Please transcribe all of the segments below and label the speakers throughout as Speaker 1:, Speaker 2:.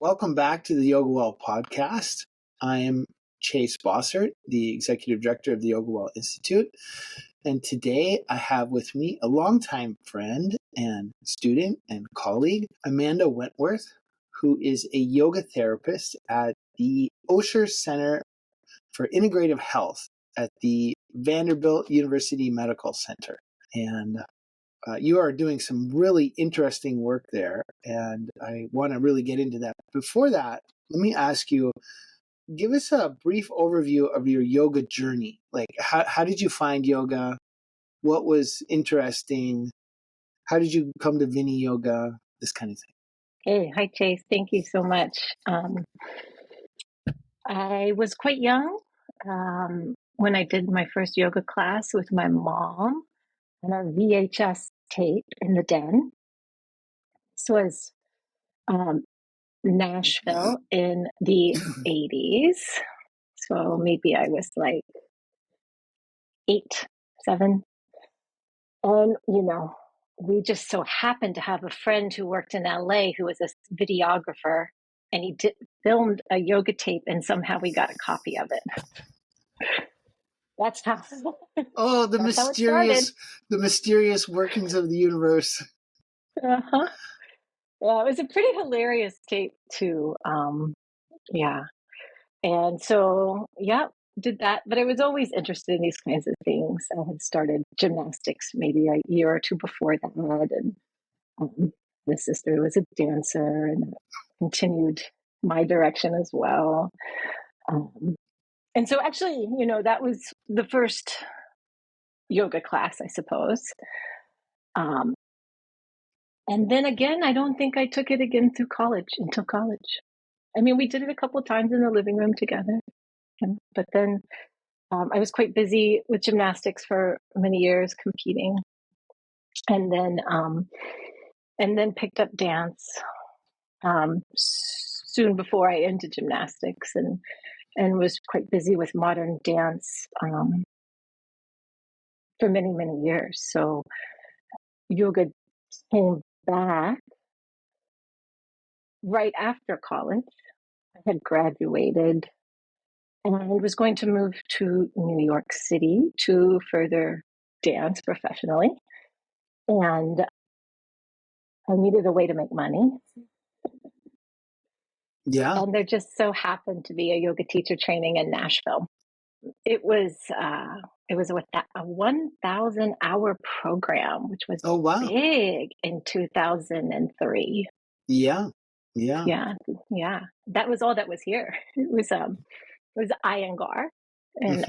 Speaker 1: Welcome back to the Yoga Well podcast. I am Chase Bossert, the Executive Director of the Yoga Well Institute. And today I have with me a longtime friend and student and colleague, Amanda Wentworth, who is a yoga therapist at the Osher Center for Integrative Health at the Vanderbilt University Medical Center. And you are doing some really interesting work there, and I want to really get into that. Before that, let me ask you, give us a brief overview of your yoga journey. Like, how did you find yoga? What was interesting? How did you come to Viniyoga? This kind of thing.
Speaker 2: Hey, hi, Chase. Thank you so much. I was quite young when I did my first yoga class with my mom on a VHS tape in the den. This was Nashville in the 80s. So maybe I was like 8, 7. And, we just so happened to have a friend who worked in LA who was a videographer, and he filmed a yoga tape, and somehow we got a copy of it. That's how.
Speaker 1: Oh, the mysterious workings of the universe.
Speaker 2: Uh-huh. Yeah, it was a pretty hilarious tape too. Yeah. And so, did that. But I was always interested in these kinds of things. I had started gymnastics maybe a year or two before that. And my sister was a dancer, and continued my direction as well. And so actually, that was the first yoga class, I suppose. And then again, I don't think I took it again until college. I mean, we did it a couple of times in the living room together. But then I was quite busy with gymnastics for many years, competing. And then picked up dance soon before I entered gymnastics, and was quite busy with modern dance for many, many years. So yoga came back right after college. I had graduated and was going to move to New York City to further dance professionally. And I needed a way to make money.
Speaker 1: Yeah.
Speaker 2: And there just so happened to be a yoga teacher training in Nashville. It was a 1,000-hour program, which was big in 2003.
Speaker 1: Yeah.
Speaker 2: That was all that was here. It was Iyengar, and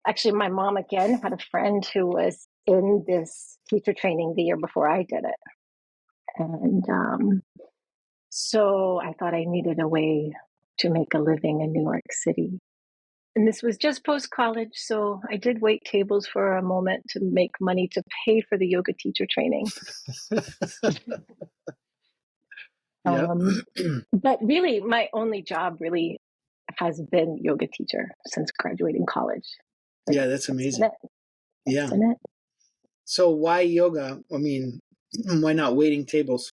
Speaker 2: actually, my mom again had a friend who was in this teacher training the year before I did it, and so I thought I needed a way to make a living in New York City. And this was just post-college, so I did wait tables for a moment to make money to pay for the yoga teacher training. But really, my only job really has been yoga teacher since graduating college.
Speaker 1: Yeah, that's amazing.
Speaker 2: Yeah.
Speaker 1: So why yoga? I mean, why not waiting tables?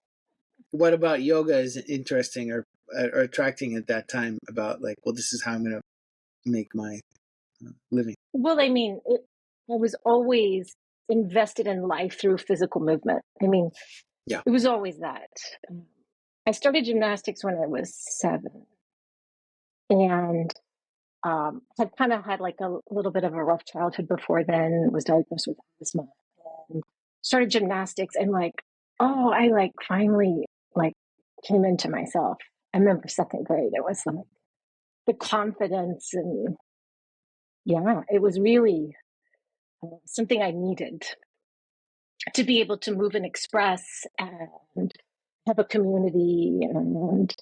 Speaker 1: What about yoga is interesting or attracting at that time about like, well, this is how I'm going to make my living?
Speaker 2: Well, I mean, I was always invested in life through physical movement. I mean, it was always that. I started gymnastics when I was 7, and had kind of had like a little bit of a rough childhood before then. Was diagnosed with asthma, and started gymnastics, and I finally came into myself. I remember 2nd grade. It was like the confidence, and it was really something I needed to be able to move and express and have a community and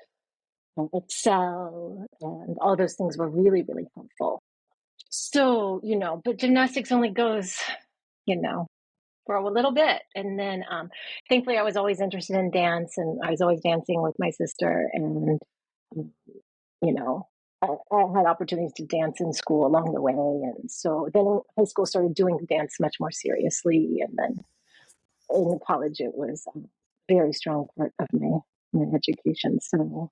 Speaker 2: excel, and all those things were really, really helpful. So, but gymnastics only goes, for a little bit. And then thankfully I was always interested in dance, and I was always dancing with my sister, and, I had opportunities to dance in school along the way. And so then in high school started doing dance much more seriously. And then in college, it was a very strong part of my my education. So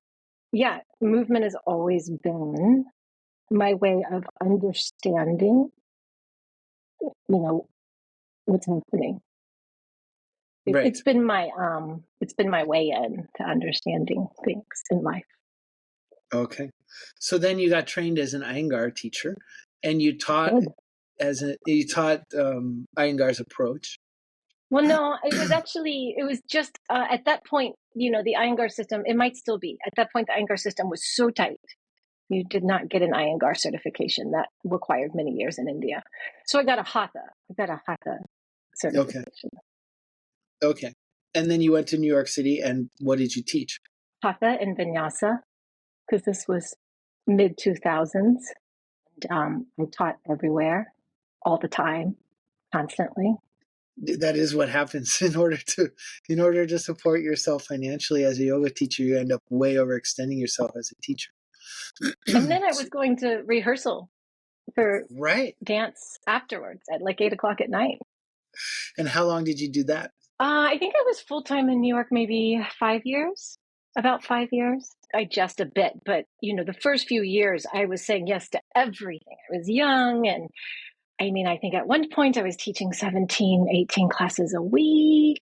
Speaker 2: yeah, movement has always been my way of understanding, what's happening.
Speaker 1: Right.
Speaker 2: It's been my way in to understanding things in life.
Speaker 1: Okay. So then you got trained as an Iyengar teacher, and you taught
Speaker 2: Good.
Speaker 1: Iyengar's approach.
Speaker 2: Well, no, it was just at that point, the Iyengar system, it might still be. At that point, the Iyengar system was so tight. You did not get an Iyengar certification. That required many years in India. So I got a Hatha.
Speaker 1: Okay.
Speaker 2: Certification.
Speaker 1: Okay. And then you went to New York City, and what did you teach?
Speaker 2: Hatha and Vinyasa, because this was mid 2000s. I taught everywhere, all the time, constantly.
Speaker 1: That is what happens in order to support yourself financially as a yoga teacher. You end up way overextending yourself as a teacher.
Speaker 2: And then I was going to rehearsal for
Speaker 1: Right.
Speaker 2: dance afterwards at like 8 o'clock at night.
Speaker 1: And how long did you do that?
Speaker 2: I think I was full time in New York maybe 5 years, about 5 years. I just a bit, but the first few years I was saying yes to everything. I was young, and I think at one point I was teaching 17, 18 classes a week,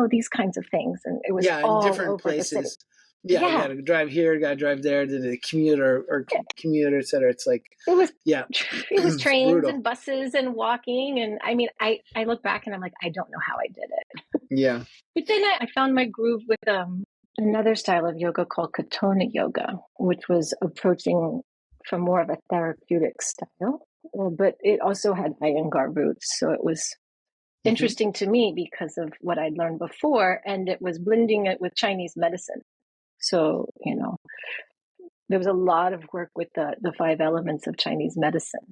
Speaker 2: these kinds of things. And it was
Speaker 1: Yeah, in
Speaker 2: all
Speaker 1: different
Speaker 2: over the city.
Speaker 1: places. Yeah, you got
Speaker 2: Yeah.
Speaker 1: to drive here, got to drive there, did a commute or commute, et cetera. It's like,
Speaker 2: It was
Speaker 1: yeah,
Speaker 2: it was
Speaker 1: it's
Speaker 2: trains
Speaker 1: brutal.
Speaker 2: and buses and walking. And I look back and I'm like, I don't know how I did it.
Speaker 1: Yeah.
Speaker 2: But then I found my groove with another style of yoga called Katona yoga, which was approaching from more of a therapeutic style. But it also had Iyengar roots. So it was interesting to me because of what I'd learned before. And it was blending it with Chinese medicine. So, there was a lot of work with the five elements of Chinese medicine.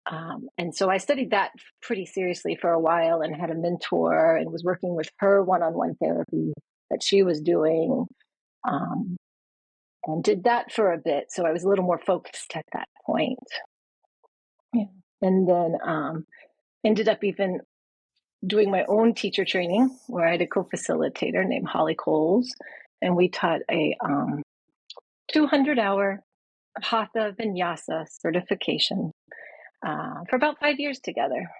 Speaker 2: And so I studied that pretty seriously for a while and had a mentor and was working with her one-on-one therapy that she was doing, and did that for a bit. So I was a little more focused at that point. Yeah. And then ended up even doing my own teacher training where I had a co-facilitator named Holly Coles, and we taught a 200-hour Hatha Vinyasa certification for about 5 years together.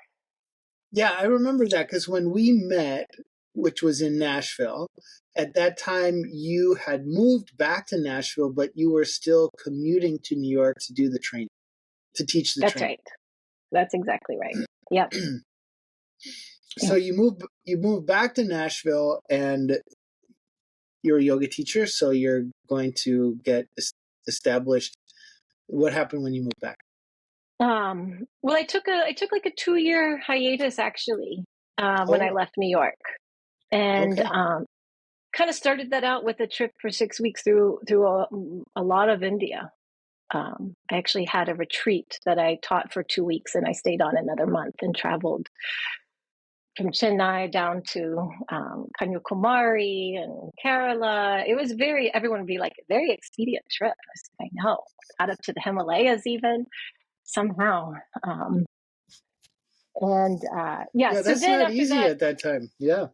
Speaker 1: Yeah, I remember that because when we met, which was in Nashville, at that time you had moved back to Nashville, but you were still commuting to New York to do the training, to teach the
Speaker 2: That's
Speaker 1: training.
Speaker 2: right. That's exactly right. Yep.
Speaker 1: So you moved back to Nashville, and you're a yoga teacher, so you're going to get established. What happened when you moved back?
Speaker 2: Well, I took like a 2-year hiatus actually when I left New York, and
Speaker 1: Okay.
Speaker 2: kind of started that out with a trip for 6 weeks through a lot of India. I actually had a retreat that I taught for 2 weeks, and I stayed on another month and traveled from Chennai down to Kanyakumari and Kerala. It was everyone would be like, a very expedient trip. I said, I know. Got up to the Himalayas even somehow. And
Speaker 1: Yeah,
Speaker 2: so
Speaker 1: that's
Speaker 2: then
Speaker 1: not
Speaker 2: after
Speaker 1: easy
Speaker 2: that,
Speaker 1: at that time. Yeah.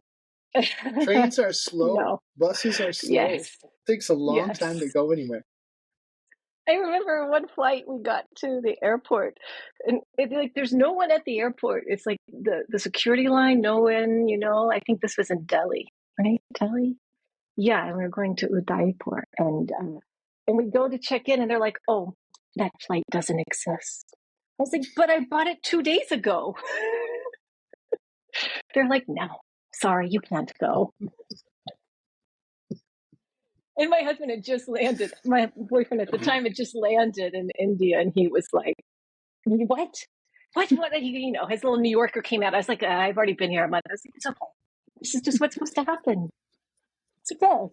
Speaker 1: Trains are slow.
Speaker 2: no,
Speaker 1: Buses are slow.
Speaker 2: yes,
Speaker 1: Takes a long time to
Speaker 2: yes.
Speaker 1: go anywhere.
Speaker 2: I remember one flight we got to the airport, and there's no one at the airport. It's like the security line, no one. I think this was in Delhi, right? Delhi. Yeah, and we were going to Udaipur, and we go to check in, and they're like, "Oh, that flight doesn't exist." I was like, "But I bought it 2 days ago." They're like, "No, sorry, you can't go." And my husband had just landed. My boyfriend at the time had just landed in India, and he was like, "What? What?" His little New Yorker came out. I was like, "I've already been here a month." I was like, "It's okay. This is just what's supposed to happen. It's okay."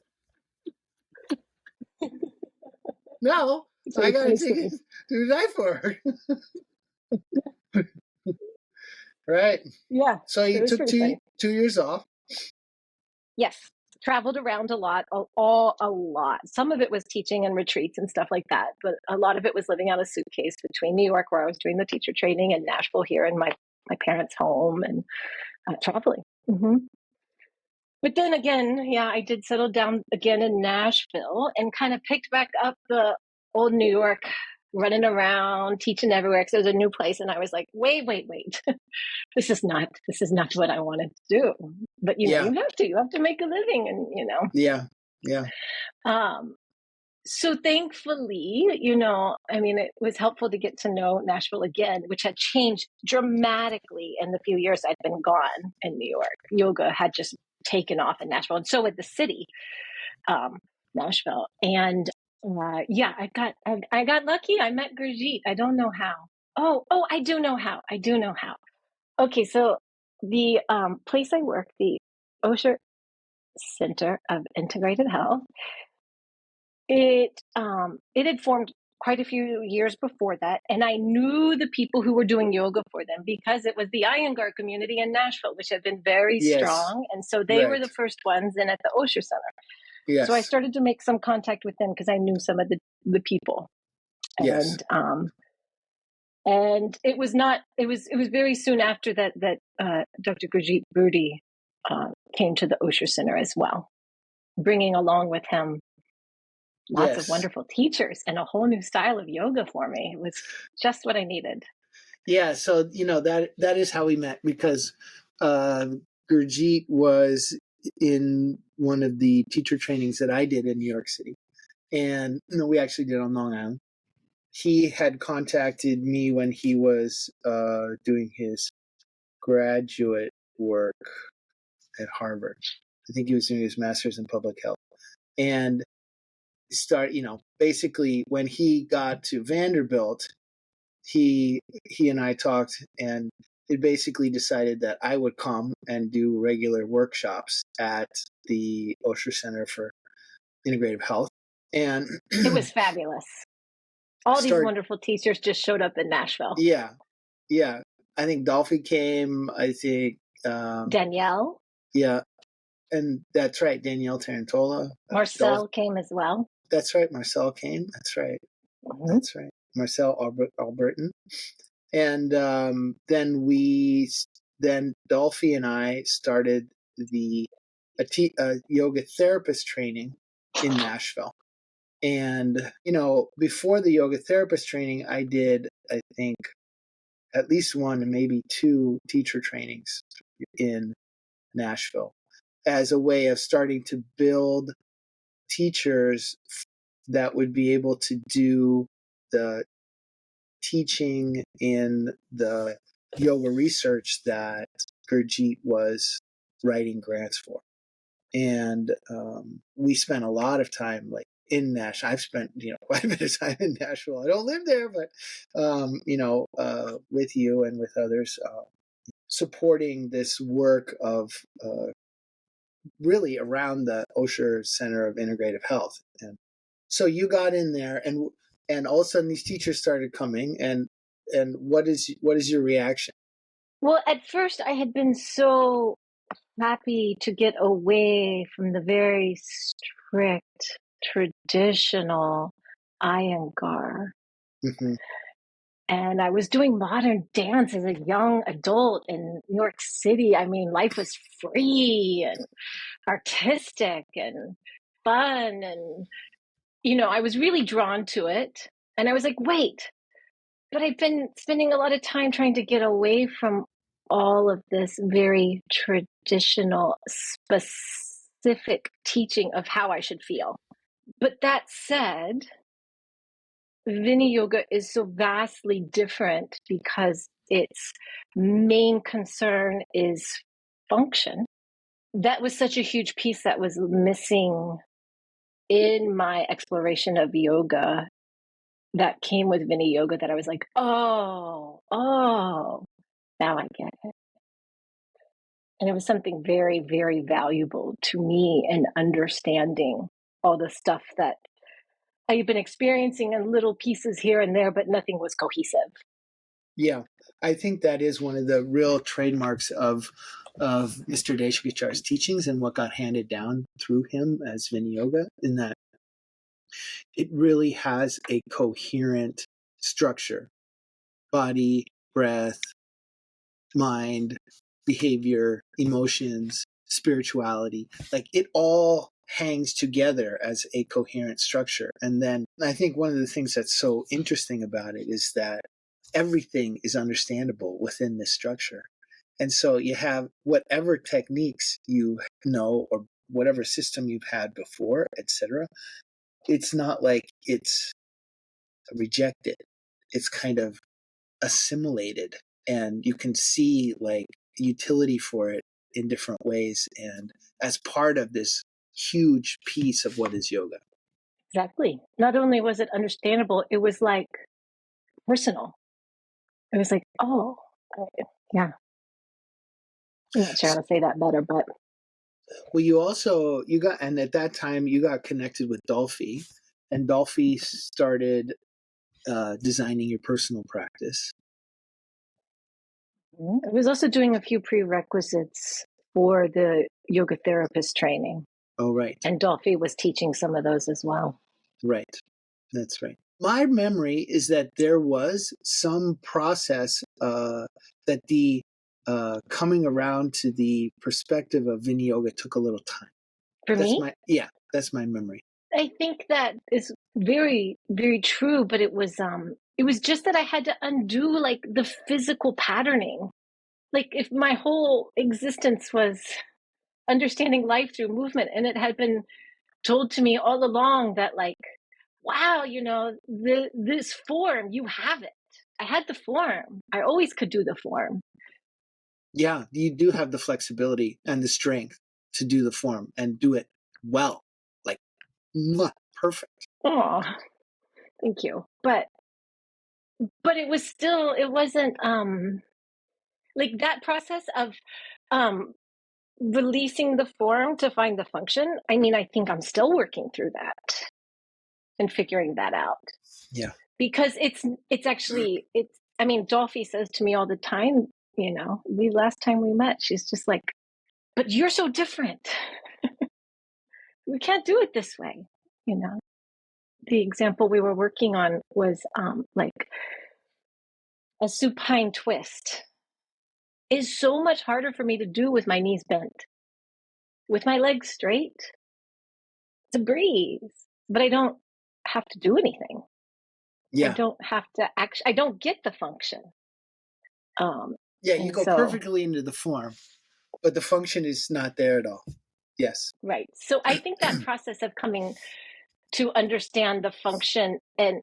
Speaker 1: No,
Speaker 2: So
Speaker 1: I
Speaker 2: it's
Speaker 1: got to
Speaker 2: funny
Speaker 1: take it
Speaker 2: story.
Speaker 1: to die for. Right.
Speaker 2: Yeah,
Speaker 1: So
Speaker 2: it
Speaker 1: you
Speaker 2: was
Speaker 1: took
Speaker 2: pretty
Speaker 1: two
Speaker 2: funny.
Speaker 1: 2 years off.
Speaker 2: Yes, traveled around a lot, a lot. Some of it was teaching and retreats and stuff like that, but a lot of it was living out a suitcase between New York, where I was doing the teacher training, and Nashville here in my parents' home, and traveling. But then again, yeah, I did settle down again in Nashville and kind of picked back up the old New York, running around, teaching everywhere because it was a new place. And I was like, wait. This is not what I wanted to do. But
Speaker 1: Yeah.
Speaker 2: you have to make a living, and
Speaker 1: Yeah. Yeah.
Speaker 2: Um, so thankfully, I mean, it was helpful to get to know Nashville again, which had changed dramatically in the few years I'd been gone in New York. Yoga had just taken off in Nashville, and so had the city, Nashville. And yeah, I got lucky. I met Gurjeet. I don't know how. Oh, I do know how. I do know how. Okay, so the place I work, the Osher Center of Integrative Health, it had formed quite a few years before that, and I knew the people who were doing yoga for them because it was the Iyengar community in Nashville, which had been very
Speaker 1: Yes.
Speaker 2: strong, and so they were
Speaker 1: Right.
Speaker 2: the first ones in at the Osher Center. So I
Speaker 1: Yes.
Speaker 2: started to make some contact with them because I knew some of the people,
Speaker 1: Yes.
Speaker 2: and it was very soon after that Dr. Gurjeet Budi came to the Osher Center as well, bringing along with him lots of
Speaker 1: Yes.
Speaker 2: wonderful teachers and a whole new style of yoga for me. It was just what I needed.
Speaker 1: Yeah. So, that is how we met, because uh, Gurjeet was in one of the teacher trainings that I did in New York City. And we actually did on Long Island. He had contacted me when he was doing his graduate work at Harvard. I think he was doing his master's in public health. And basically when he got to Vanderbilt, he and I talked, and it basically decided that I would come and do regular workshops at the Osher Center for Integrative Health. And
Speaker 2: It was fabulous. All these
Speaker 1: start
Speaker 2: wonderful teachers just showed up in Nashville.
Speaker 1: yeah, yeah. I think Dolphy came. I think
Speaker 2: Danielle,
Speaker 1: yeah, and that's right. Danielle Tarantola,
Speaker 2: Marcel came as well.
Speaker 1: That's right. Marcel came. That's right.
Speaker 2: Mm-hmm.
Speaker 1: That's right. Marcel Albertin. And then Dolphy and I started a yoga therapist training in Nashville. And before the yoga therapist training, I did, I think, at least one and maybe two teacher trainings in Nashville as a way of starting to build teachers that would be able to do the teaching in the yoga research that Gurjeet was writing grants for. And we spent a lot of time in Nashville. I've spent quite a bit of time in Nashville. I don't live there, but with you and with others, supporting this work of really around the Osher Center of Integrative Health. And so you got in there, and all of a sudden these teachers started coming, and what is your reaction?
Speaker 2: Well, at first I had been so happy to get away from the very strict, traditional Iyengar.
Speaker 1: Mm-hmm.
Speaker 2: And I was doing modern dance as a young adult in New York City. I mean, life was free and artistic and fun. And, I was really drawn to it. And I was like, wait, but I've been spending a lot of time trying to get away from all of this very traditional, specific teaching of how I should feel. But that said, Viniyoga is so vastly different because its main concern is function. That was such a huge piece that was missing in my exploration of yoga that came with Viniyoga, that I was like, oh, now I get it. And it was something very, very valuable to me in understanding all the stuff that I've been experiencing in little pieces here and there, but nothing was cohesive.
Speaker 1: Yeah, I think that is one of the real trademarks of Mr. Deshpachar's teachings and what got handed down through him as Viniyoga, in that it really has a coherent structure: body, breath, mind, behavior, emotions, spirituality. Like it all hangs together as a coherent structure. And then I think one of the things that's so interesting about it is that everything is understandable within this structure. And so you have whatever techniques you know or whatever system you've had before, etc. It's not like it's rejected. It's kind of assimilated, and you can see like utility for it in different ways and as part of this huge piece of what is yoga.
Speaker 2: Exactly. Not only was it understandable, it was like personal. It was like, oh, yeah. I'm not sure how to say that better, but
Speaker 1: Well, you got, and at that time you got connected with Dolphy, and Dolphy started designing your personal practice.
Speaker 2: I was also doing a few prerequisites for the yoga therapist training.
Speaker 1: Oh, right.
Speaker 2: And Dolphy was teaching some of those as well.
Speaker 1: Right. That's right. My memory is that there was some process that the coming around to the perspective of Viniyoga took a little time.
Speaker 2: For me,
Speaker 1: That's my memory.
Speaker 2: I think that is very, very true. But it was just that I had to undo like the physical patterning. Like if my whole existence was understanding life through movement, and it had been told to me all along that like, wow, this form, you have it. I had the form. I always could do the form.
Speaker 1: Yeah, you do have the flexibility and the strength to do the form and do it well, like perfect.
Speaker 2: Oh, thank you. But it wasn't like that process of releasing the form to find the function. I mean, I think I'm still working through that and figuring that out.
Speaker 1: Yeah.
Speaker 2: Because I mean, Dolphy says to me all the time, the last time we met, she's just like, but you're so different. We can't do it this way. The example we were working on was like a supine twist is so much harder for me to do with my knees bent, with my legs straight. It's a breeze, but I don't have to do anything.
Speaker 1: Yeah.
Speaker 2: I don't have to I don't get the function.
Speaker 1: Yeah, you go perfectly into the form, but the function is not there at all. Yes.
Speaker 2: Right. So I think that process of coming to understand the function and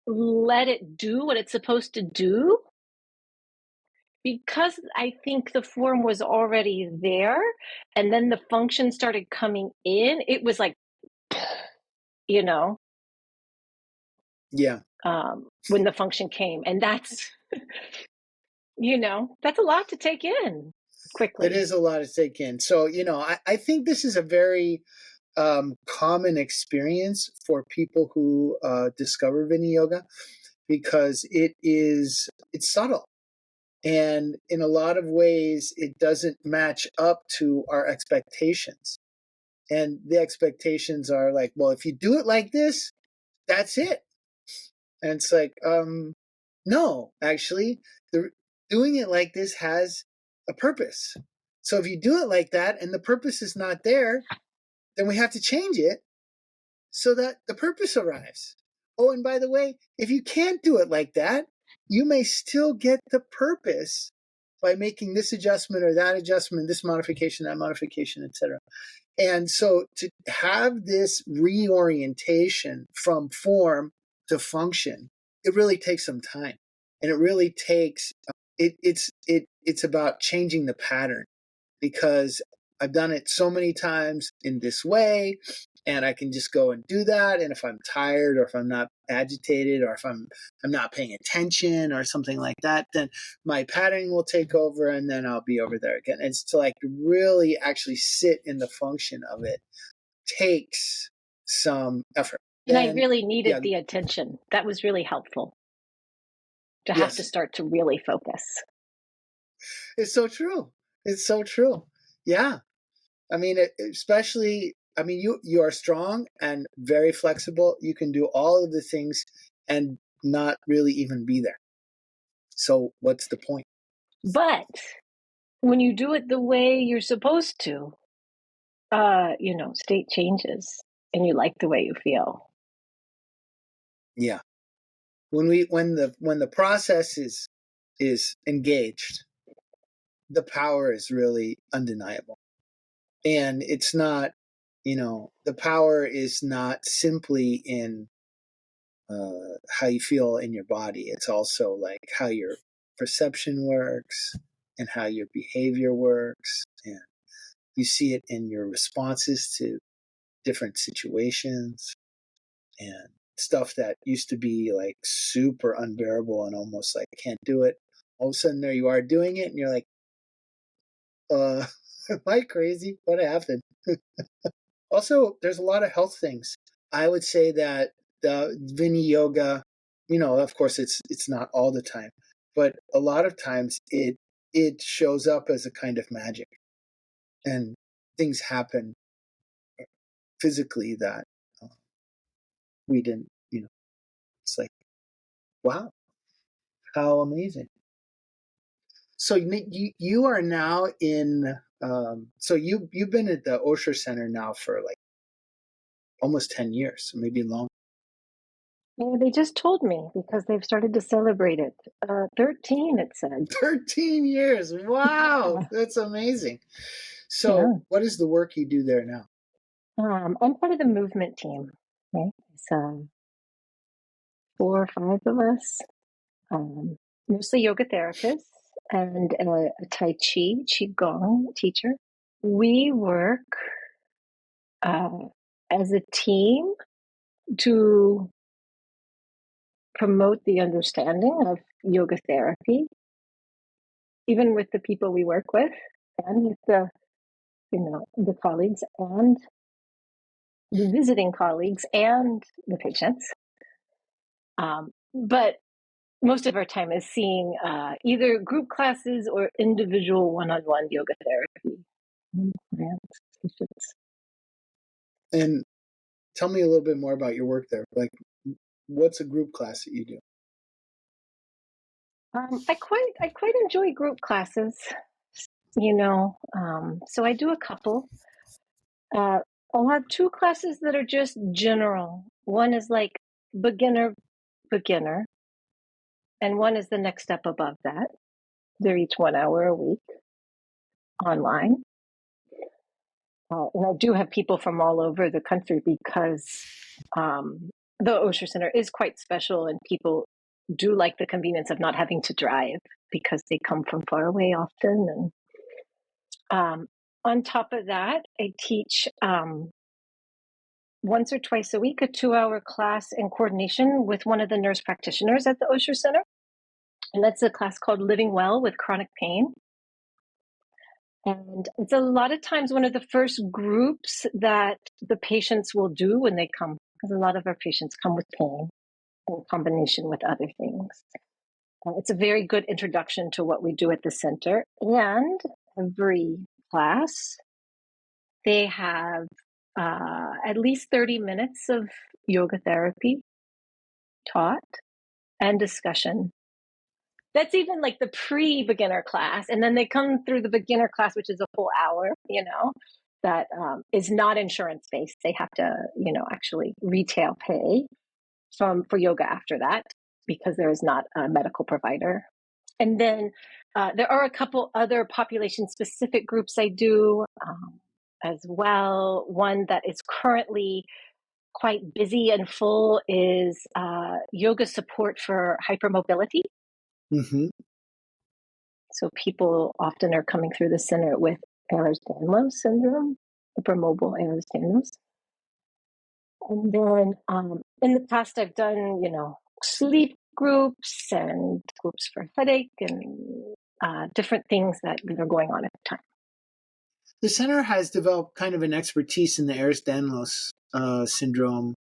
Speaker 2: let it do what it's supposed to do, because I think the form was already there and then the function started coming in, it was like,
Speaker 1: Yeah.
Speaker 2: When the function came. And that's, that's a lot to take in quickly.
Speaker 1: It is a lot to take in. So, I think this is a very common experience for people who discover Viniyoga, because it's subtle. And in a lot of ways, it doesn't match up to our expectations. And the expectations are like, well, if you do it like this, that's it. And it's like, no, actually, doing it like this has a purpose. So if you do it like that and the purpose is not there, then we have to change it so that the purpose arrives. Oh, and by the way, if you can't do it like that, you may still get the purpose by making this adjustment or that adjustment, this modification, that modification, etc. And so to have this reorientation from form to function, it really takes some time. And it really takes it's about changing the pattern, because I've done it so many times in this way, and I can just go and do that. And if I'm tired, or if I'm not agitated, or if I'm not paying attention or something like that, then my patterning will take over, and then I'll be over there again. It's to like really actually sit in the function of it takes some effort.
Speaker 2: And I really needed the attention. That was really helpful to have to start to really focus.
Speaker 1: It's so true. It's so true. Yeah. I mean, you are strong and very flexible. You can do all of the things and not really even be there. So what's the point?
Speaker 2: But when you do it the way you're supposed to, state changes and you like the way you feel.
Speaker 1: Yeah. When the process is engaged, the power is really undeniable. And it's not, the power is not simply in how you feel in your body. It's also like how your perception works and how your behavior works. And you see it in your responses to different situations and stuff that used to be like super unbearable and almost like can't do it. All of a sudden, there you are doing it, and you're like, am I crazy? What happened? Also, there's a lot of health things. I would say that the Viniyoga, of course, it's not all the time, but a lot of times it shows up as a kind of magic, and things happen physically that uh, we didn't. It's like, wow, how amazing! So you are now in. So you've been at the Osher Center now for like almost 10 years, maybe longer.
Speaker 2: Yeah, they just told me because they've started to celebrate it. 13, it said.
Speaker 1: 13 years. Wow,
Speaker 2: Yeah,
Speaker 1: that's amazing. So,
Speaker 2: yeah.
Speaker 1: what is the work you do there now?
Speaker 2: I'm part of the movement team. Right? It's 4 or 5 of us, um, mostly yoga therapists and a Tai Chi, Qigong teacher. We work uh, as a team to promote the understanding of yoga therapy, even with the people we work with and with the colleagues and the visiting colleagues and the patients. But most of our time is seeing either group classes or individual one-on-one yoga therapy. And patients.
Speaker 1: And tell me a little bit more about your work there. Like, what's a group class that you do?
Speaker 2: I quite enjoy group classes, so I do a couple. Uh, I'll have 2 classes that are just general. One is like beginner, beginner, and one is the next step above that. They're each 1 hour a week online. And I do have people from all over the country because the Osher Center is quite special, and people do like the convenience of not having to drive because they come from far away often. And on top of that, I teach once or twice a week a 2-hour class in coordination with one of the nurse practitioners at the Osher Center. And that's a class called Living Well with Chronic Pain. And it's a lot of times one of the first groups that the patients will do when they come, because a lot of our patients come with pain in combination with other things. It's a very good introduction to what we do at the center. And every class, they have at least 30 minutes of yoga therapy taught and discussion. That's even like the pre-beginner class, and then they come through the beginner class, which is a full hour, that is not insurance based. They have to, actually retail pay for yoga after that because there is not a medical provider. And then there are a couple other population specific groups I do as well. One that is currently quite busy and full is yoga support for hypermobility.
Speaker 1: Mm-hmm.
Speaker 2: So people often are coming through the center with Ehlers-Danlos Syndrome, hypermobile Ehlers-Danlos. And then in the past, I've done, sleep groups and groups for headache and different things that are going on at the time.
Speaker 1: The center has developed kind of an expertise in the Ehlers-Danlos syndrome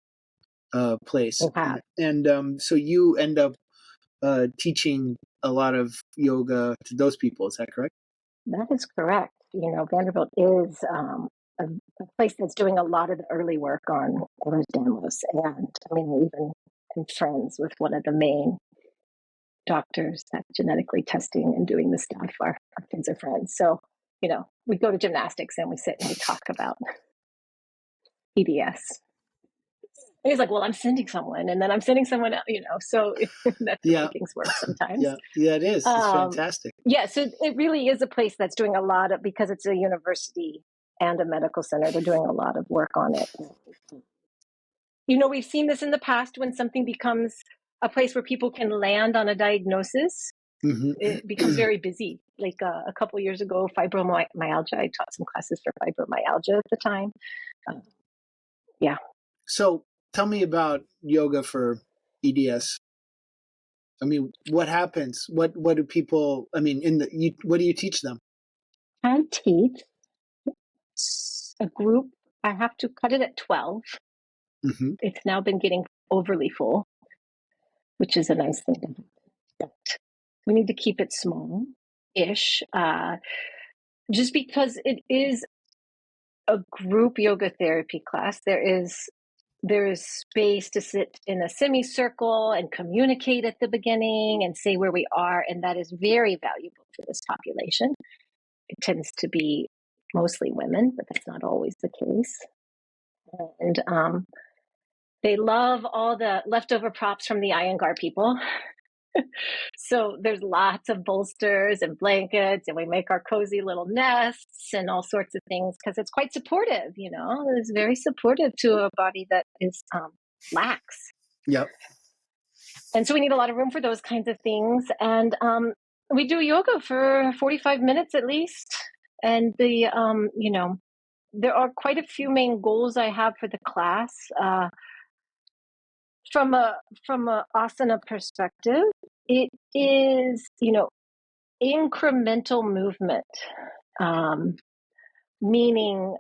Speaker 1: place,
Speaker 2: We have.
Speaker 1: and so you end up teaching a lot of yoga to those people. Is that correct?
Speaker 2: That is correct. Vanderbilt is a place that's doing a lot of the early work on Ehlers-Danlos. And I mean, I even am friends with one of the main doctors that genetically testing and doing the stuff. Our kids are friends. So we go to gymnastics and we sit and we talk about EDS. And he's like, well, I'm sending someone, and then I'm sending someone else, so that's the way
Speaker 1: Yeah.
Speaker 2: things work sometimes.
Speaker 1: Yeah. Yeah, it is. It's fantastic.
Speaker 2: Yeah, so it really is a place that's doing a lot of, because it's a university and a medical center, they're doing a lot of work on it. We've seen this in the past when something becomes a place where people can land on a diagnosis.
Speaker 1: Mm-hmm.
Speaker 2: It becomes very busy. Like a couple of years ago, fibromyalgia, I taught some classes for fibromyalgia at the time. Yeah.
Speaker 1: So tell me about yoga for EDS. I mean, what happens? What do people, I mean, what do you teach them?
Speaker 2: I teach a group. I have to cut it at 12.
Speaker 1: Mm-hmm.
Speaker 2: It's now been getting overly full, which is a nice thing. But we need to keep it small-ish, just because it is a group yoga therapy class. There is space to sit in a semicircle and communicate at the beginning and say where we are, and that is very valuable for this population. It tends to be mostly women, but that's not always the case. And they love all the leftover props from the Iyengar people. So there's lots of bolsters and blankets, and we make our cozy little nests and all sorts of things because it's quite supportive. It's very supportive to a body that is lax.
Speaker 1: Yep.
Speaker 2: And so we need a lot of room for those kinds of things. And we do yoga for 45 minutes at least. And there are quite a few main goals I have for the class. From a asana perspective, it is, incremental movement, meaning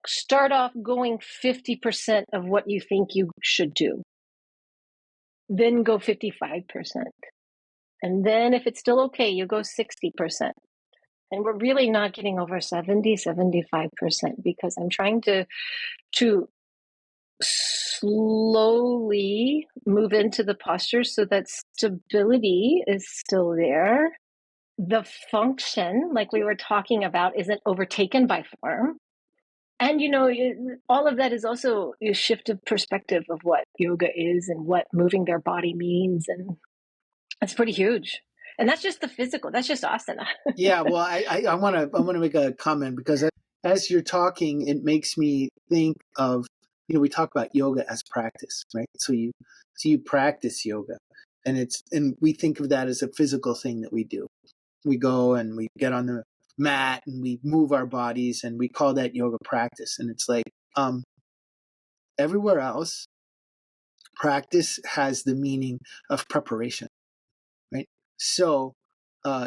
Speaker 2: start off going 50% of what you think you should do, then go 55%. And then if it's still okay, you go 60%. And we're really not getting over 75% because I'm trying to slowly move into the posture so that stability is still there. The function, like we were talking about, isn't overtaken by form. And, all of that is also a shift of perspective of what yoga is and what moving their body means. And it's pretty huge. And that's just the physical. That's just asana.
Speaker 1: Yeah. Well, I want to make a comment because as you're talking, it makes me think of, we talk about yoga as practice, right? So you practice yoga, and we think of that as a physical thing that we do. We go and we get on the mat and we move our bodies and we call that yoga practice. And it's like, everywhere else, practice has the meaning of preparation, right? So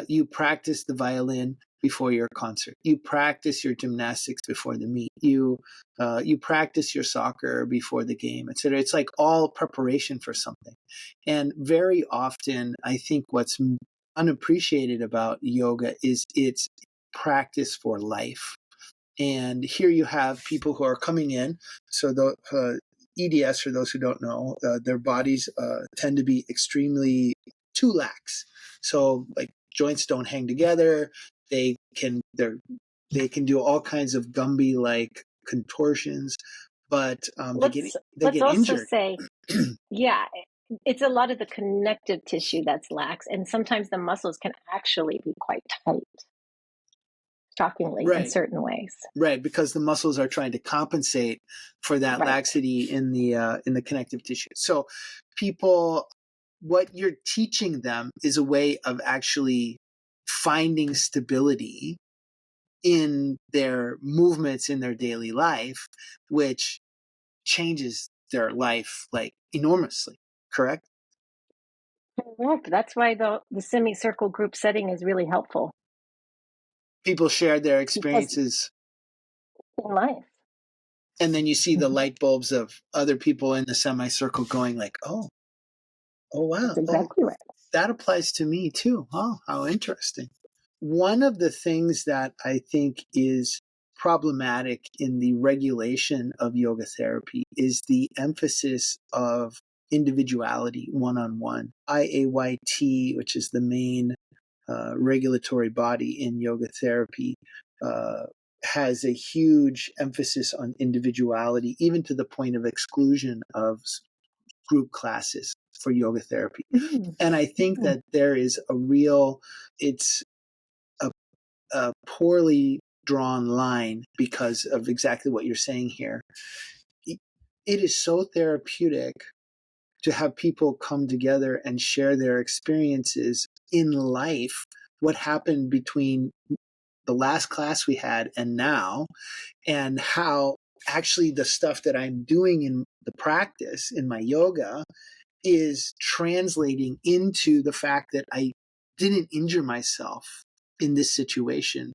Speaker 1: you practice the violin before your concert. You practice your gymnastics before the meet. You practice your soccer before the game, etc. It's like all preparation for something. And very often, I think what's unappreciated about yoga is its practice for life. And here you have people who are coming in. So the EDS, for those who don't know, their bodies tend to be extremely too lax. So like joints don't hang together. They can do all kinds of Gumby like contortions, but they
Speaker 2: let's
Speaker 1: get
Speaker 2: also
Speaker 1: injured.
Speaker 2: say, yeah, it's a lot of the connective tissue that's lax, and sometimes the muscles can actually be quite tight, shockingly, in certain ways.
Speaker 1: Right, because the muscles are trying to compensate for that laxity in the connective tissue. So what you're teaching them is a way of actually finding stability in their movements in their daily life, which changes their life like enormously, correct?
Speaker 2: Correct. That's why the semicircle group setting is really helpful.
Speaker 1: People share their experiences
Speaker 2: in life.
Speaker 1: And then you see the light bulbs of other people in the semicircle going like, oh wow.
Speaker 2: That's exactly right.
Speaker 1: That applies to me too. Oh, how interesting. One of the things that I think is problematic in the regulation of yoga therapy is the emphasis of individuality, one-on-one. IAYT, which is the main regulatory body in yoga therapy, has a huge emphasis on individuality, even to the point of exclusion of group classes for yoga therapy.
Speaker 2: Mm.
Speaker 1: And I think that there is it's a poorly drawn line because of exactly what you're saying here. It is so therapeutic to have people come together and share their experiences in life, what happened between the last class we had and now, and how actually the stuff that I'm doing in the practice in my yoga is translating into the fact that I didn't injure myself in this situation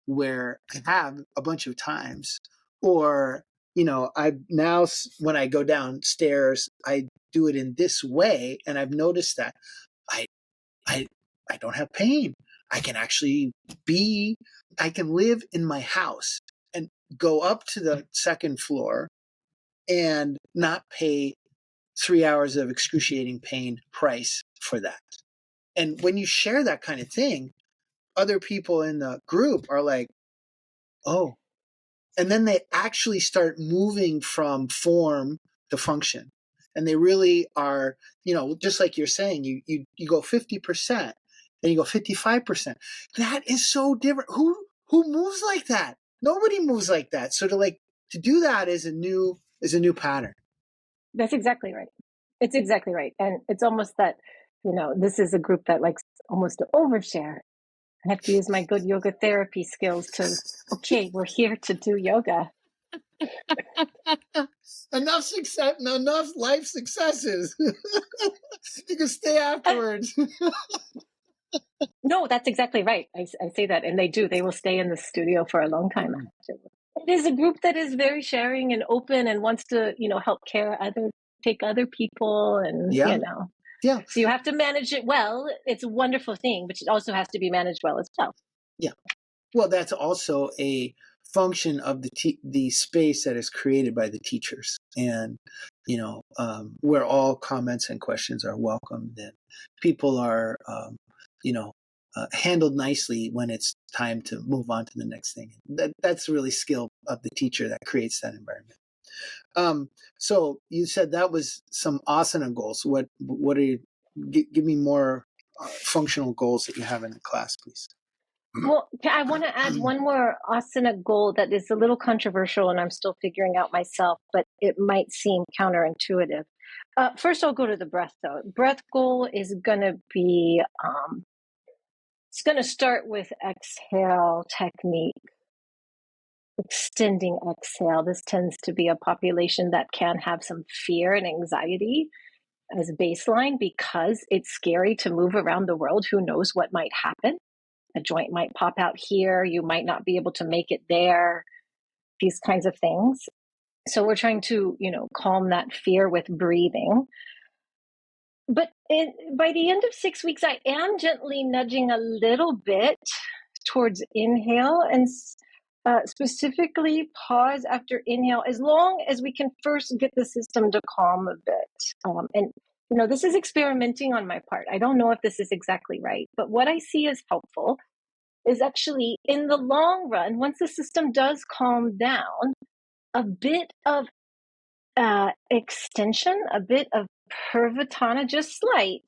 Speaker 1: where I have a bunch of times. Or, I now, when I go downstairs, I do it in this way, and I've noticed that I I I don't have pain. I can actually I can live in my house and go up to the second floor and not pay 3 hours of excruciating pain price for that. And when you share that kind of thing, other people in the group are like, oh, and then they actually start moving from form to function. And they really are, just like you're saying, you go 50%, then you go 55%. That is so different. Who moves like that? Nobody moves like that. So to do that is a new pattern.
Speaker 2: That's exactly right. It's exactly right. And it's almost that, this is a group that likes almost to overshare. I have to use my good yoga therapy skills okay, we're here to do yoga.
Speaker 1: Enough success, enough life successes. You can stay afterwards.
Speaker 2: No, that's exactly right. I say that, and they do. They will stay in the studio for a long time. Actually, it is a group that is very sharing and open and wants to, help take other people, and
Speaker 1: Yeah. Yeah.
Speaker 2: So you have to manage it well. It's a wonderful thing, but it also has to be managed well as well.
Speaker 1: Yeah. Well, that's also a function of the space that is created by the teachers, and where all comments and questions are welcomed, and people are handled nicely when it's time to move on to the next thing. That's really skill of the teacher that creates that environment. So you said that was some asana goals. What are you? Give me more functional goals that you have in the class, please.
Speaker 2: Well, I want to add one more asana goal that is a little controversial, and I'm still figuring out myself, but it might seem counterintuitive. First, I'll go to the breath, though. Breath goal is going to be, it's going to start with exhale technique, extending exhale. This tends to be a population that can have some fear and anxiety as baseline because it's scary to move around the world. Who knows what might happen? A joint might pop out here. You might not be able to make it there. These kinds of things. So we're trying to, calm that fear with breathing. But by the end of 6 weeks, I am gently nudging a little bit towards inhale and specifically pause after inhale, as long as we can first get the system to calm a bit. And this is experimenting on my part. I don't know if this is exactly right, but what I see as helpful is actually in the long run, once the system does calm down, a bit of extension, a bit of purvatana, just slight,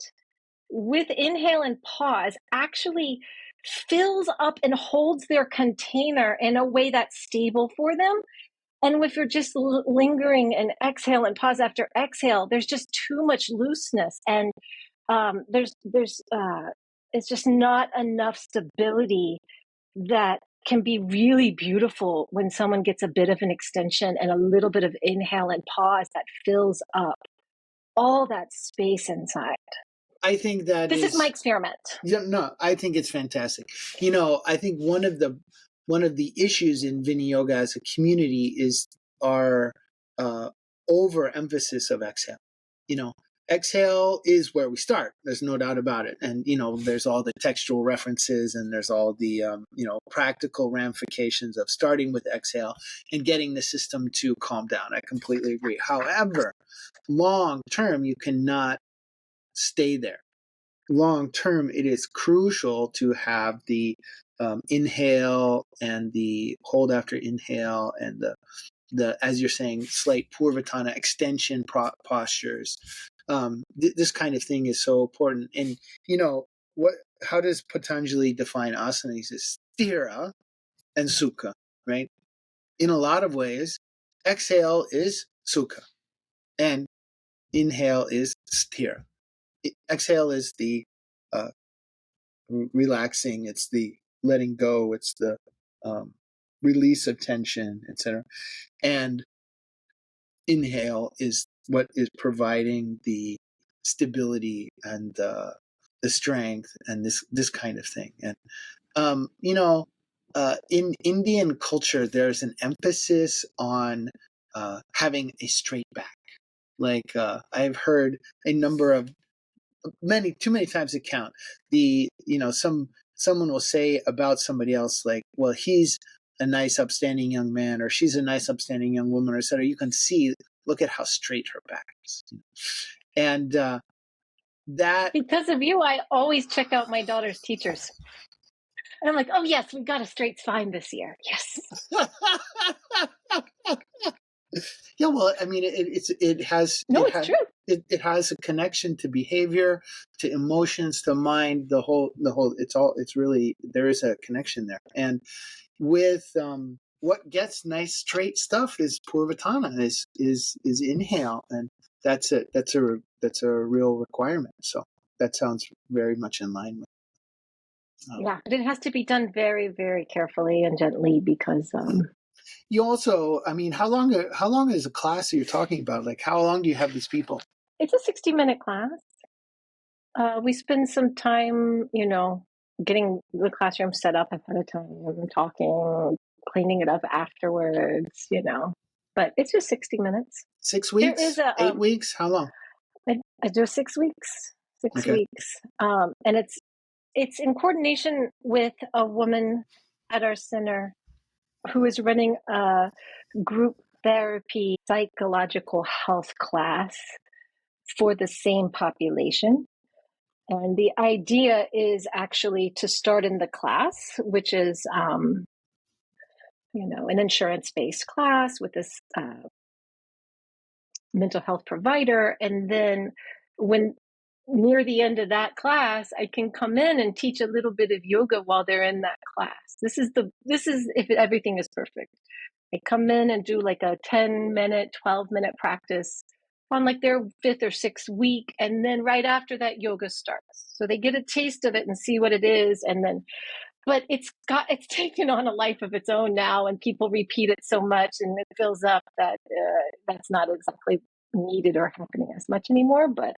Speaker 2: with inhale and pause actually fills up and holds their container in a way that's stable for them. And if you're just lingering and exhale and pause after exhale, there's just too much looseness, and there's it's just not enough stability that can be really beautiful when someone gets a bit of an extension and a little bit of inhale and pause that fills up all that space inside.
Speaker 1: I think
Speaker 2: this is my experiment.
Speaker 1: Yeah, no, I think it's fantastic. I think one of the issues in Viniyoga as a community is our overemphasis of exhale. Exhale is where we start. There's no doubt about it. And there's all the textual references, and there's all the practical ramifications of starting with exhale and getting the system to calm down. I completely agree. However, long term, you cannot stay there. Long term, it is crucial to have the inhale and the hold after inhale and the as you're saying, slight purvatana extension postures. This kind of thing is so important. And how does Patanjali define asana? He says sthira and sukha, right? In a lot of ways, exhale is sukha and inhale is sthira. Exhale is the uh, relaxing, it's the letting go, it's the release of tension, etc. And inhale is what is providing the stability and the strength and this kind of thing. And in Indian culture, there's an emphasis on having a straight back. Like I've heard a number of too many times to count. Someone will say about somebody else, like, well, he's a nice upstanding young man, or she's a nice upstanding young woman, or etc. You can see, look at how straight her back is. And that
Speaker 2: because of you, I always check out my daughter's teachers. And I'm like, oh yes, we got a straight spine this year. Yes.
Speaker 1: Yeah, well, I mean, it has
Speaker 2: true.
Speaker 1: It has a connection to behavior, to emotions, to mind. The whole. It's really, there is a connection there. And with what gets nice straight stuff is purvatana, is inhale, and that's a real requirement. So that sounds very much in line with.
Speaker 2: Yeah, but it has to be done very, very carefully and gently because
Speaker 1: You also, I mean, how long is a class that you're talking about? Like, how long do you have these people?
Speaker 2: it's a 60-minute class. We spend some time, getting the classroom set up ahead of time, talking, cleaning it up afterwards, But it's just 60 minutes.
Speaker 1: 6
Speaker 2: There
Speaker 1: weeks?
Speaker 2: is a
Speaker 1: 8 weeks? How long?
Speaker 2: I do 6 weeks. Six
Speaker 1: Okay.
Speaker 2: weeks. And it's in coordination with a woman at our center who is running a group therapy psychological health class for the same population. And the idea is actually to start in the class, which is, an insurance-based class with this mental health provider. And then when near the end of that class, I can come in and teach a little bit of yoga while they're in that class. This is if everything is perfect. I come in and do like a 10-minute, 12-minute practice on like their 5th or 6th week. And then right after that, yoga starts. So they get a taste of it and see what it is. And then, but it's taken on a life of its own now, and people repeat it so much and it fills up that that's not exactly needed or happening as much anymore. But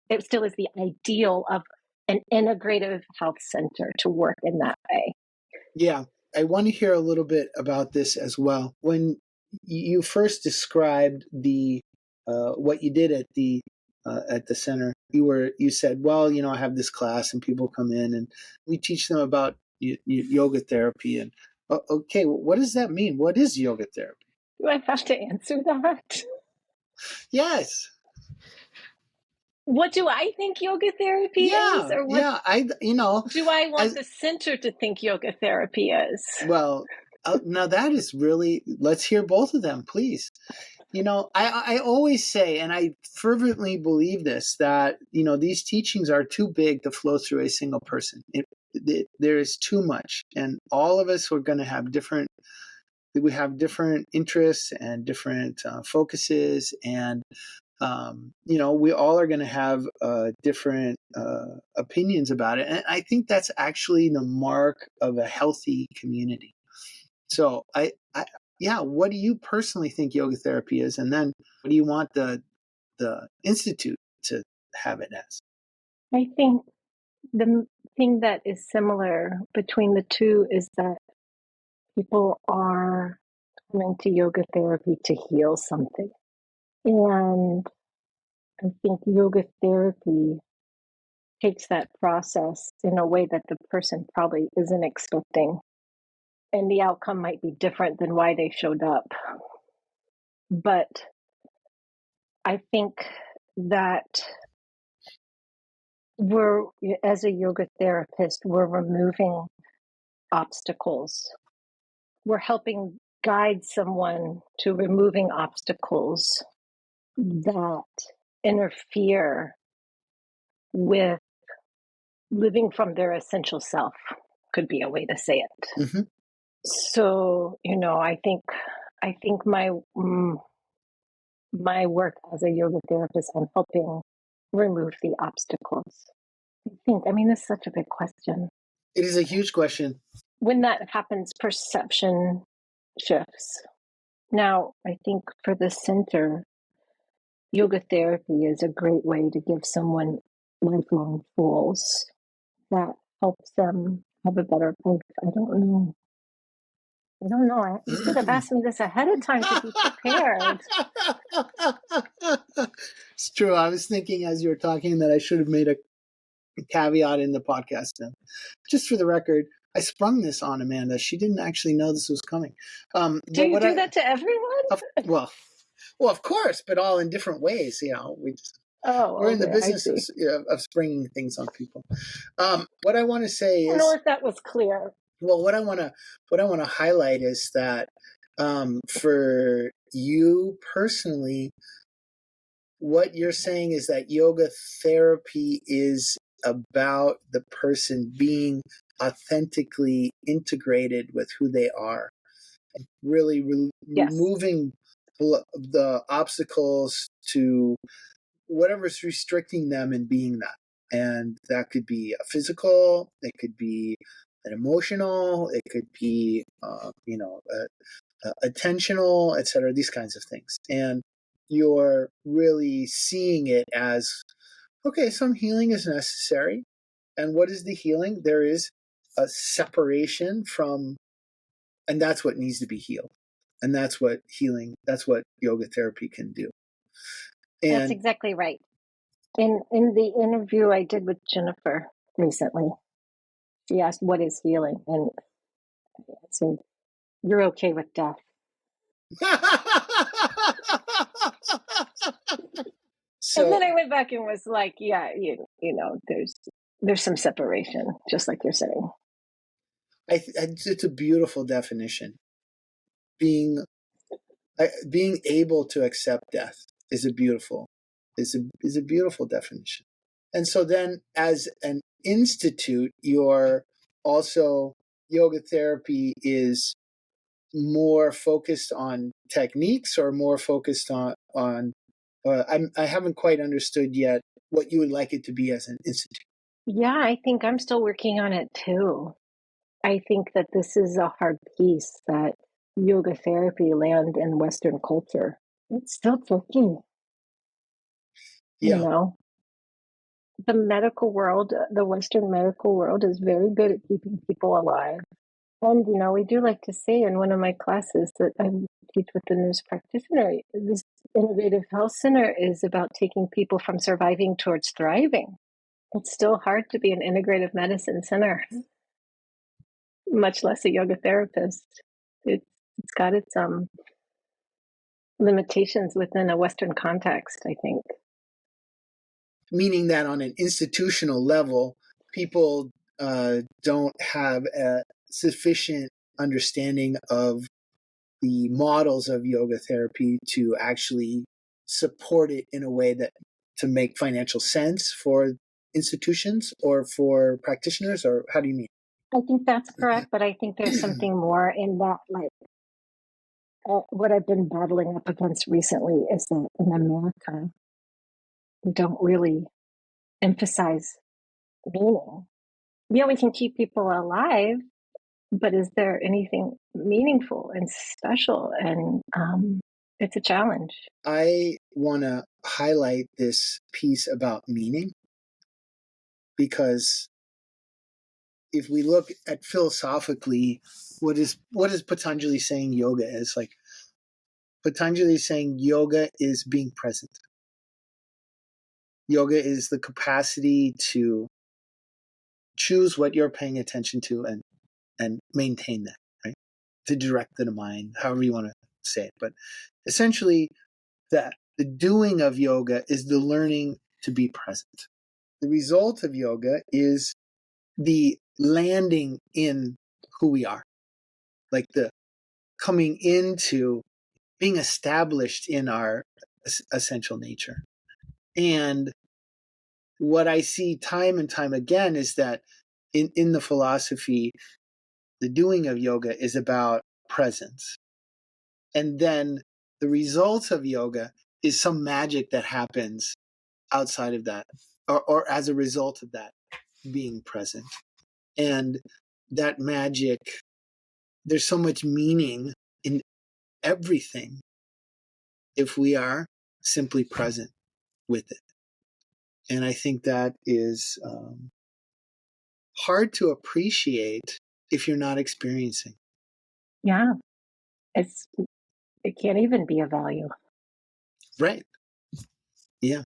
Speaker 2: it still is the ideal of an integrative health center to work in that way.
Speaker 1: Yeah, I want to hear a little bit about this as well. When you first described the what you did at the center, you said, well, I have this class and people come in and we teach them about yoga therapy. And okay, what does that mean? What is yoga therapy?
Speaker 2: Do I have to answer that?
Speaker 1: Yes.
Speaker 2: What do I think yoga therapy is, or what?
Speaker 1: Yeah.
Speaker 2: Do I want the center to think yoga therapy is?
Speaker 1: Well, now that is really. Let's hear both of them, please. I always say, and I fervently believe this, that these teachings are too big to flow through a single person. There is too much, and all of us are going to have different. We have different interests and different focuses, and we all are going to have different opinions about it. And I think that's actually the mark of a healthy community. So what do you personally think yoga therapy is? And then what do you want the Institute to have it as?
Speaker 2: I think the thing that is similar between the two is that people are coming to yoga therapy to heal something. And I think yoga therapy takes that process in a way that the person probably isn't expecting. And the outcome might be different than why they showed up. But I think that as a yoga therapist, we're removing obstacles. We're helping guide someone to removing obstacles that interfere with living from their essential self, could be a way to say it.
Speaker 1: Mm-hmm.
Speaker 2: So, I think my work as a yoga therapist, I'm helping remove the obstacles. This is such a big question.
Speaker 1: It is a huge question.
Speaker 2: When that happens, perception shifts. Now, I think for the center, yoga therapy is a great way to give someone lifelong tools that helps them have a better life. I don't know. You should have asked me this ahead of time to be prepared.
Speaker 1: It's true. I was thinking as you were talking that I should have made a caveat in the podcast. Just for the record, I sprung this on Amanda. She didn't actually know this was coming.
Speaker 2: Do you do that to everyone?
Speaker 1: Well, of course, but all in different ways. We're in the business of springing things on people. What I want to say is,
Speaker 2: I don't know if that was clear.
Speaker 1: Well, what I want to highlight is that for you personally, what you're saying is that yoga therapy is about the person being authentically integrated with who they are, and really removing the obstacles to whatever's restricting them in being that. And that could be a physical, it could be an emotional, it could be, attentional, etc., these kinds of things. And you're really seeing it as, okay, some healing is necessary. And what is the healing? There is a separation from, and that's what needs to be healed. And that's what yoga therapy can do. And
Speaker 2: that's exactly right. In the interview I did with Jennifer recently, she asked, what is healing? And I said, you're okay with death. And then I went back and was like, yeah, there's some separation, just like you're saying.
Speaker 1: It's a beautiful definition. Being able to accept death is a beautiful definition. And so then, as an institute, you're also, yoga therapy is more focused on techniques, or more focused on I haven't quite understood yet what you would like it to be as an institute.
Speaker 2: Yeah, I think I'm still working on it too. I think that this is a hard piece that yoga therapy land in Western culture. It's still tricky.
Speaker 1: Yeah.
Speaker 2: The medical world, the Western medical world, is very good at keeping people alive. And, we do like to say in one of my classes that I teach with the nurse practitioner, this Integrative Health Center is about taking people from surviving towards thriving. It's still hard to be an integrative medicine center, much less a yoga therapist. It's got its limitations within a Western context, I think.
Speaker 1: Meaning that on an institutional level, people don't have a sufficient understanding of the models of yoga therapy to actually support it in a way that to make financial sense for institutions or for practitioners, or how do you mean?
Speaker 2: I think that's correct, but I think there's something more in that, what I've been battling up against recently is that in America, we don't really emphasize meaning. Yeah, we can keep people alive, but is there anything meaningful and special? And it's a challenge.
Speaker 1: I want to highlight this piece about meaning, because if we look at philosophically, what is Patanjali saying yoga is? Like, Patanjali is saying yoga is being present. Yoga is the capacity to choose what you're paying attention to and maintain that, right? To direct the mind, however you want to say it. But essentially, that the doing of yoga is the learning to be present. The result of yoga is the landing in who we are, like the coming into being established in our essential nature. And what I see time and time again is that in the philosophy, the doing of yoga is about presence. And then the result of yoga is some magic that happens outside of that, or as a result of that being present. And that magic, there's so much meaning in everything if we are simply present with it. And I think that is hard to appreciate if you're not experiencing.
Speaker 2: Yeah. It can't even be a value.
Speaker 1: Right. Yeah.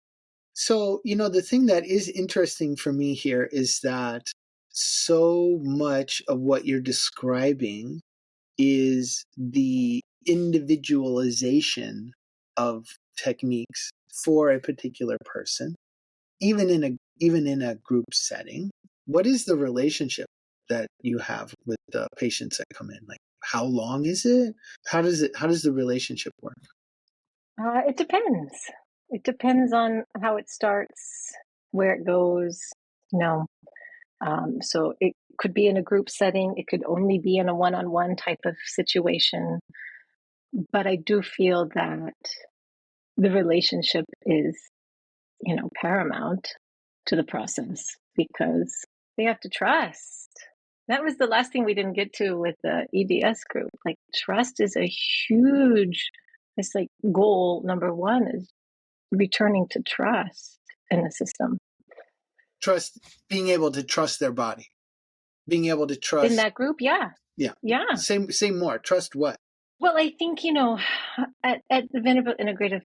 Speaker 1: So, the thing that is interesting for me here is that so much of what you're describing is the individualization of techniques for a particular person, even in a group setting. What is the relationship that you have with the patients that come in? Like, how long is it? How does the relationship work?
Speaker 2: It depends. It depends on how it starts, where it goes, you know. So it could be in a group setting. It could only be in a one-on-one type of situation. But I do feel that the relationship is, paramount to the process because they have to trust. That was the last thing we didn't get to with the EDS group. Like, trust is a huge, it's like goal number one is returning to trust in the system.
Speaker 1: Trust, being able to trust their body, being able to trust
Speaker 2: In that group, yeah.
Speaker 1: Yeah.
Speaker 2: Yeah.
Speaker 1: Say more. Trust what?
Speaker 2: Well, I think, at the Vanderbilt Integrative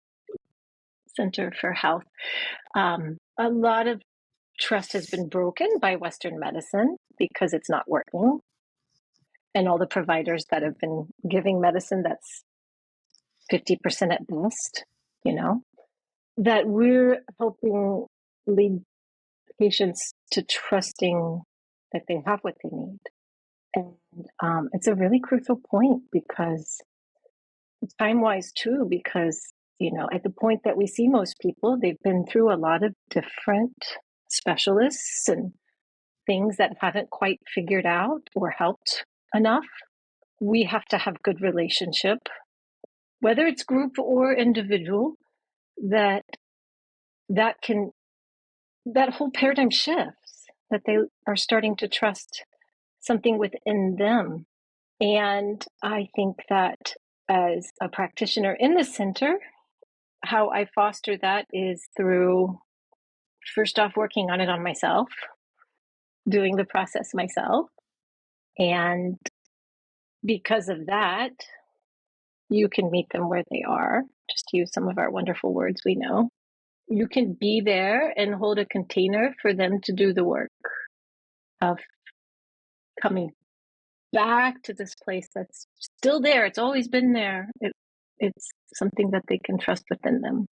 Speaker 2: Center for Health, a lot of trust has been broken by Western medicine because it's not working. And all the providers that have been giving medicine that's 50% at best, that we're helping lead patients to trusting that they have what they need. And it's a really crucial point because time-wise too, because, at the point that we see most people, they've been through a lot of different specialists and things that haven't quite figured out or helped enough. We have to have good relationship, whether it's group or individual, that whole paradigm shifts, that they are starting to trust something within them. And I think that as a practitioner in the center, how I foster that is through, first off, working on it on myself, doing the process myself. And because of that, you can meet them where they are, just to use some of our wonderful words we know. You can be there and hold a container for them to do the work of coming back to this place that's still there. It's always been there. It's something that they can trust within them.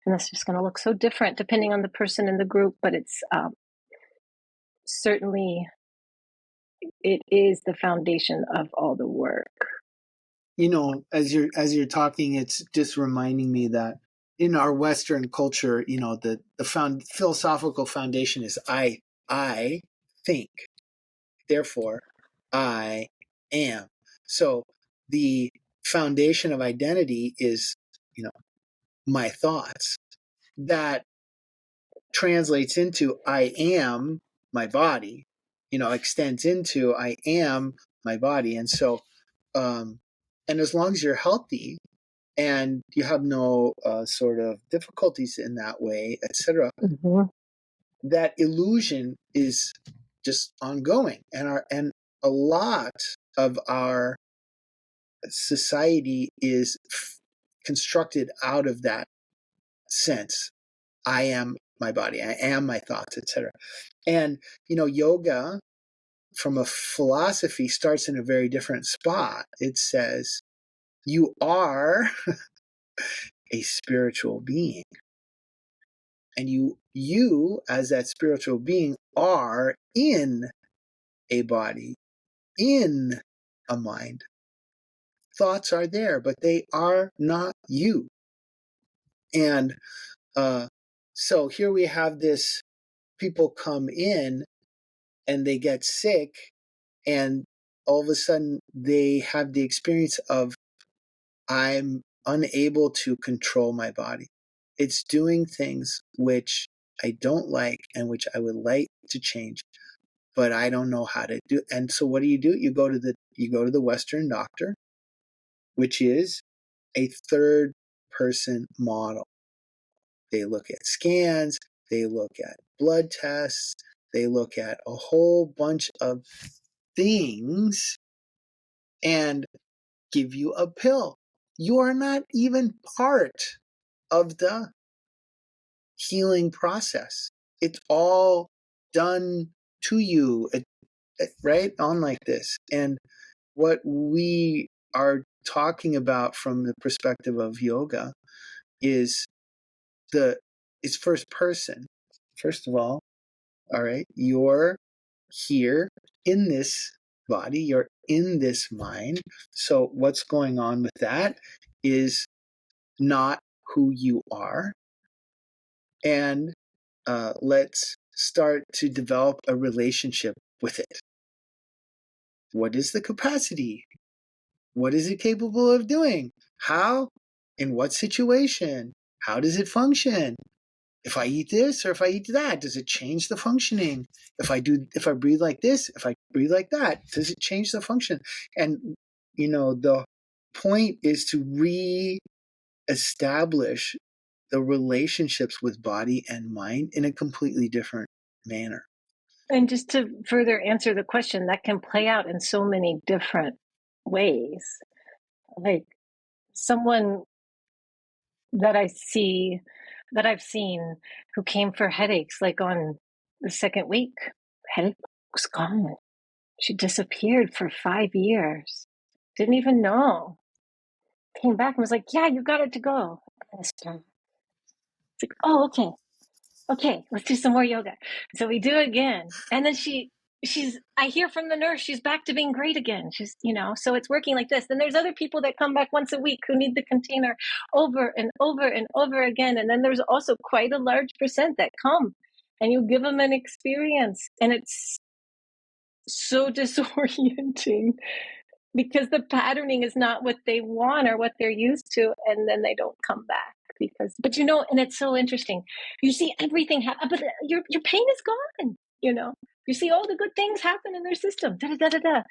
Speaker 2: And that's just going to look so different depending on the person in the group, but it's certainly, it is the foundation of all the work.
Speaker 1: As you're talking, it's just reminding me that in our Western culture, the philosophical foundation is I think, therefore I am. So the foundation of identity is, my thoughts. That translates into I am my body, extends into I am my body. And so, and as long as you're healthy and you have no sort of difficulties in that way, etc., that illusion is just ongoing. And a lot of our society is constructed out of that sense. I am my body. I am my thoughts, etc. And, yoga from a philosophy starts in a very different spot. It says, you are a spiritual being. And you as that spiritual being are in a body. in a mind. Thoughts are there, but they are not you. And so here we have this, people come in and they get sick, and all of a sudden they have the experience of, I'm unable to control my body. It's doing things which I don't like and which I would like to change, but I don't know how to do. And so what do? You go to the Western doctor, which is a third person model. They look at scans, they look at blood tests, they look at a whole bunch of things and give you a pill. You are not even part of the healing process. It's all done to you, right? On like this. And what we are talking about from the perspective of yoga is it's first person. First of all right, you're here in this body, you're in this mind. So what's going on with that is not who you are. And let's start to develop a relationship with it. What is the capacity? What is it capable of doing? How? In what situation? How does it function? If I eat this or if I eat that, does it change the functioning? If I breathe like this, if I breathe like that, does it change the function? And, the point is to re-establish the relationships with body and mind in a completely different manner.
Speaker 2: And just to further answer the question, that can play out in so many different ways. Like someone that I've seen who came for headaches, like on the second week, headache was gone. She disappeared for 5 years. Didn't even know. Came back and was like, yeah, you got it to go. It's like, oh, okay, let's do some more yoga. So we do it again. And then I hear from the nurse, she's back to being great again. She's, so it's working like this. Then there's other people that come back once a week who need the container over and over and over again. And then there's also quite a large percent that come and you give them an experience. And it's so disorienting because the patterning is not what they want or what they're used to. And then they don't come back. But and it's so interesting. You see everything happen, but your pain is gone. You see all the good things happen in their system. Da da da da,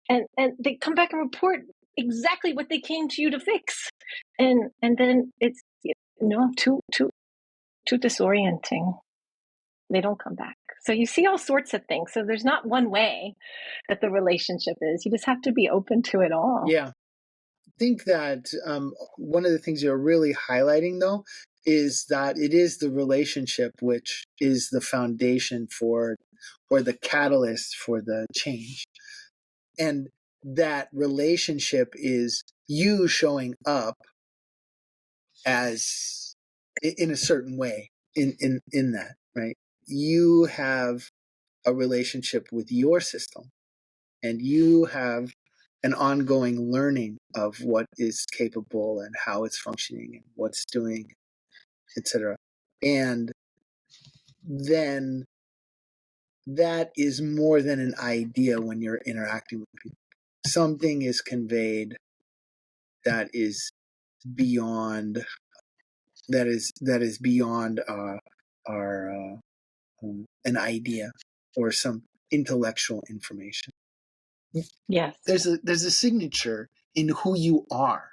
Speaker 2: and they come back and report exactly what they came to you to fix, and then it's too disorienting. They don't come back. So you see all sorts of things. So there's not one way that the relationship is. You just have to be open to it all.
Speaker 1: Yeah. I think that one of the things you're really highlighting, though, is that it is the relationship which is the foundation for, or the catalyst for the change. And that relationship is you showing up as in a certain way in that, right? You have a relationship with your system, and you have an ongoing learning of what is capable and how it's functioning and what's doing, etc. And then that is more than an idea when you're interacting with people. Something is conveyed that is beyond beyond our an idea or some intellectual information.
Speaker 2: Yes.
Speaker 1: There's a signature in who you are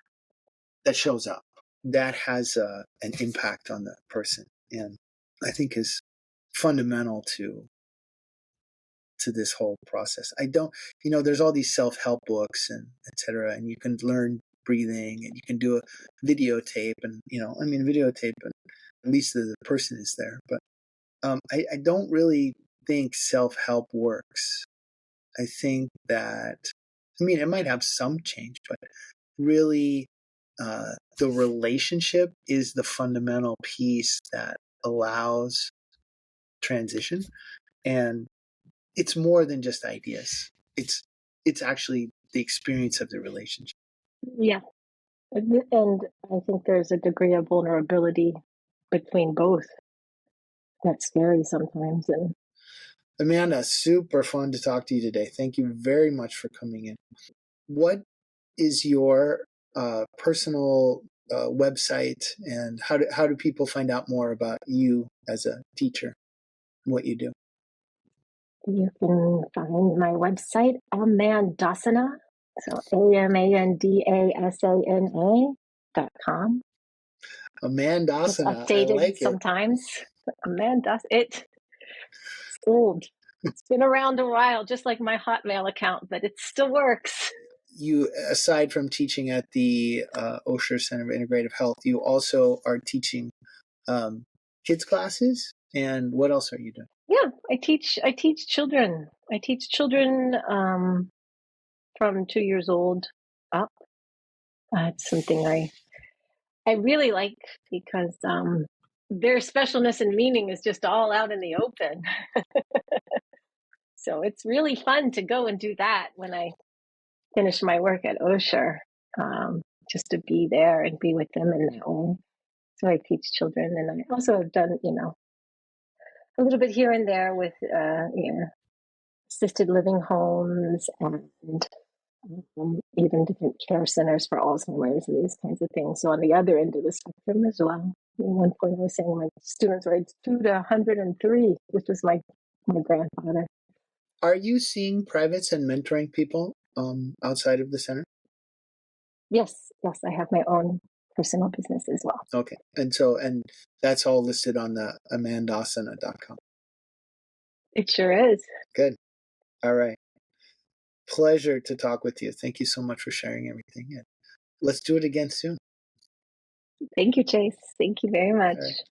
Speaker 1: that shows up that has an impact on the person, and I think is fundamental to this whole process. I don't, there's all these self-help books and etc., and you can learn breathing and you can do a videotape, and videotape, and at least the person is there. But I don't really think self-help works. I think that, it might have some change, but really the relationship is the fundamental piece that allows transition. And it's more than just ideas. It's it's actually the experience of the relationship.
Speaker 2: Yeah. And I think there's a degree of vulnerability between both that's scary sometimes. And
Speaker 1: Amanda, super fun to talk to you today. Thank you very much for coming in. What is your personal website, and how do people find out more about you as a teacher and what you do?
Speaker 2: you can find my website, Amandasana, so AMANDASANA.com. It's
Speaker 1: Amandasana, I
Speaker 2: updated
Speaker 1: like it.
Speaker 2: sometimes. It's old. It's been around a while, just like my Hotmail account, but it still works.
Speaker 1: You, aside from teaching at the Osher Center of Integrative Health, you also are teaching kids classes. And what else are you doing?
Speaker 2: Yeah, I teach children. I teach children from 2 years old up. It's something I really like because their specialness and meaning is just all out in the open. So it's really fun to go and do that when I finish my work at Osher, just to be there and be with them in that way. So I teach children, and I also have done, a little bit here and there with, assisted living homes and even different care centers for Alzheimer's and these kinds of things. So on the other end of the spectrum as well. At one point, I was saying my students were aged 2 to 103, which was my grandfather.
Speaker 1: Are you seeing privates and mentoring people outside of the center?
Speaker 2: Yes, I have my own personal business as well.
Speaker 1: Okay, and that's all listed on the amandasana.com.
Speaker 2: It sure is.
Speaker 1: Good. All right. Pleasure to talk with you. Thank you so much for sharing everything. And let's do it again soon.
Speaker 2: Thank you, Chase. Thank you very much.
Speaker 1: All right.